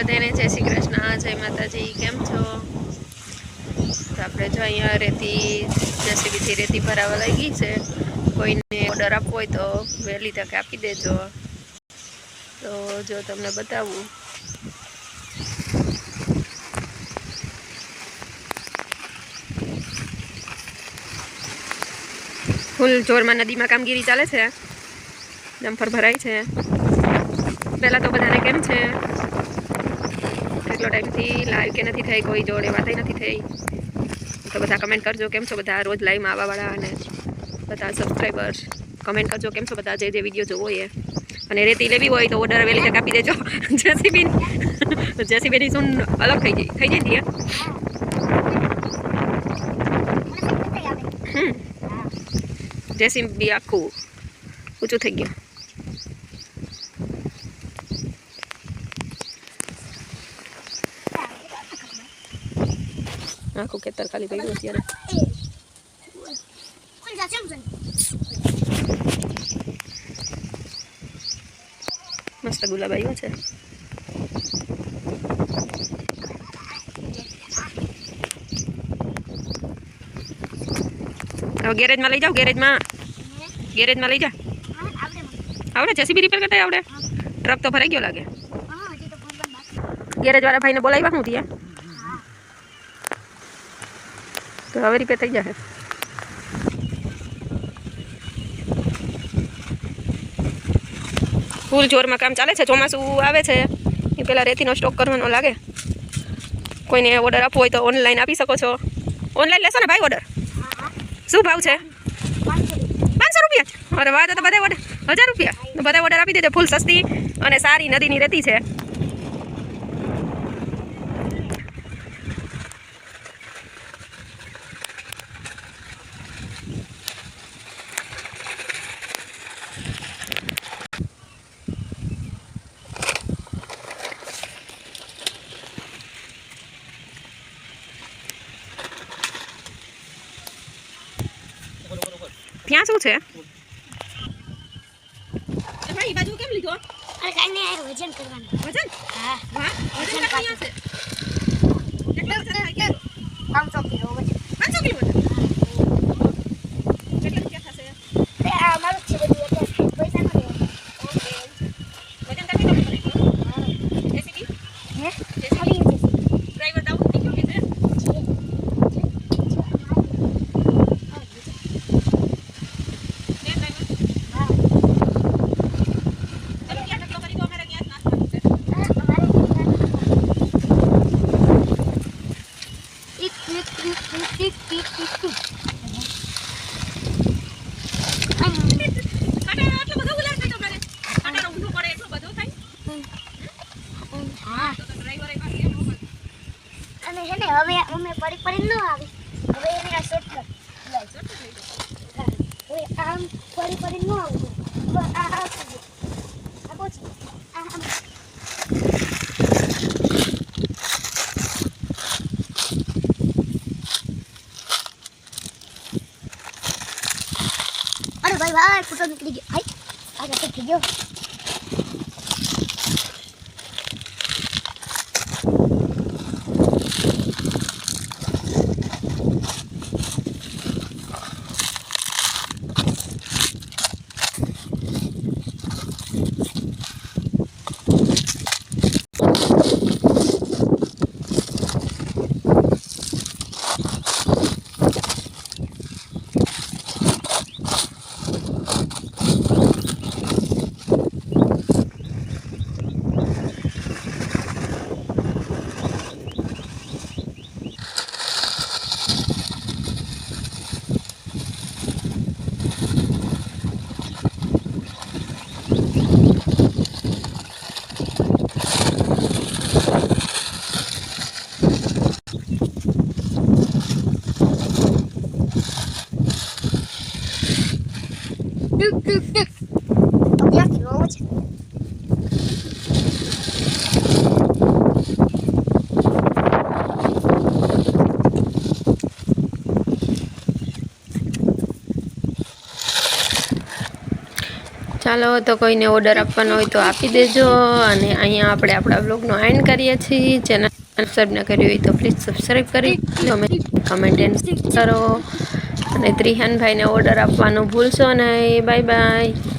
બધાને જય શ્રી કૃષ્ણ, જય માતાજી. કેમ છો? તો આપણે જો અહીંયા રેતી જેસીબીથી રેતી ભરાવા લાગી છે. કોઈને ઓર્ડર આપવો હોય તો વહેલી તકે આપી દેજો. તો જો તમને બતાવું, ફૂલ જોરમાં નદીમાં કામગીરી ચાલે છે. ડમ્પર ભરાય છે. પહેલાં તો બધાને કેમ છે, કેટલો ટાઈમથી લાઈવ કે નથી થઈ, કોઈ જોડે વાત નથી થઈ. તો બધા કમેન્ટ કરજો કેમ છો બધા, રોજ લાઈવમાં આવવાવાળા અને બધા સબસ્ક્રાઈબર્સ કમેન્ટ કરજો કેમ છો બધા, જે વિડીયો જોવો એ. અને રેતી લેવી હોય તો ઓર્ડર વહેલી તક આપી દેજો. જેસીબીની સૂન અલગ થઈ જતી. જેસીબી આખું ઊંચું થઈ ગયું. આખું ખેતર ખાલી પડ્યું અત્યારે. મસ્ત ગુલાબ આવ્યો છે. હવે ગેરેજમાં લઈ જાઓ, ગેરેજમાં લઈ જા. આવડે જેસીબી રિપેર કરતા આવડે? ટ્રક તો ભરાઈ ગયો લાગે. ગેરેજ વાળા ભાઈને બોલાવ્યા હું ત્યાં, તો હવે રિપેર થઈ જશે. ફૂલ જોરમાં કામ ચાલે છે. ચોમાસું આવે છે એ પહેલાં રેતીનો સ્ટોક કરવાનો લાગે. કોઈને ઓર્ડર આપવો હોય તો ઓનલાઈન આપી શકો છો. ઓનલાઈન લેશો ને ભાઈ ઓર્ડર? શું ભાવ છે? 500 રૂપિયા. અરે વાહ, તો બધા ઓર્ડર 1000 રૂપિયા. તો બધા ઓર્ડર આપી દેજો. ફૂલ સસ્તી અને સારી નદીની રેતી છે. ત્યાં શું છે ભાઈ? બાજુ કેમ લીધો? અરે કાઈ નહીં, આ વજન કરવાનું. વજન? હા વાહ, વજન કેટલું છે? કેટલું છે? 500 કિલો વજન. 500 કિલો વજન. કેટલા રૂપિયા થશે? આ મારું છે બધું, એટલે પૈસા ન લેવા. ઓકે. વજન તમે કેટલું કરી? હા. જેસીબી? હે? જેસીબી ડ્રાઈવર દાવ થઈ ગયો કે છે? અને છે ને હવે અમે પડી ન આવી. હવે એને આ શોર્ટકટ હવે આમ પડી ન આવું. હવે આ કોચ આમ અરે ભાઈ ફોટો નીકળી ગયો. ભાઈ આગળ નીકળી ગયો. ચાલો તો કોઈને ઓર્ડર આપવાનો હોય તો આપી દેજો. અને અહીંયા આપણે આપણા બ્લોગનો એન્ડ કરીએ છીએ. ચેનલ સબસ્ક્રાઈબ ન કરી હોય તો પ્લીઝ સબસ્ક્રાઈબ કરી દો, કમેન્ટ એન્ડ કરો. અને ત્રિહાનભાઈને ઓર્ડર આપવાનું ભૂલશો નહીં. Bye bye.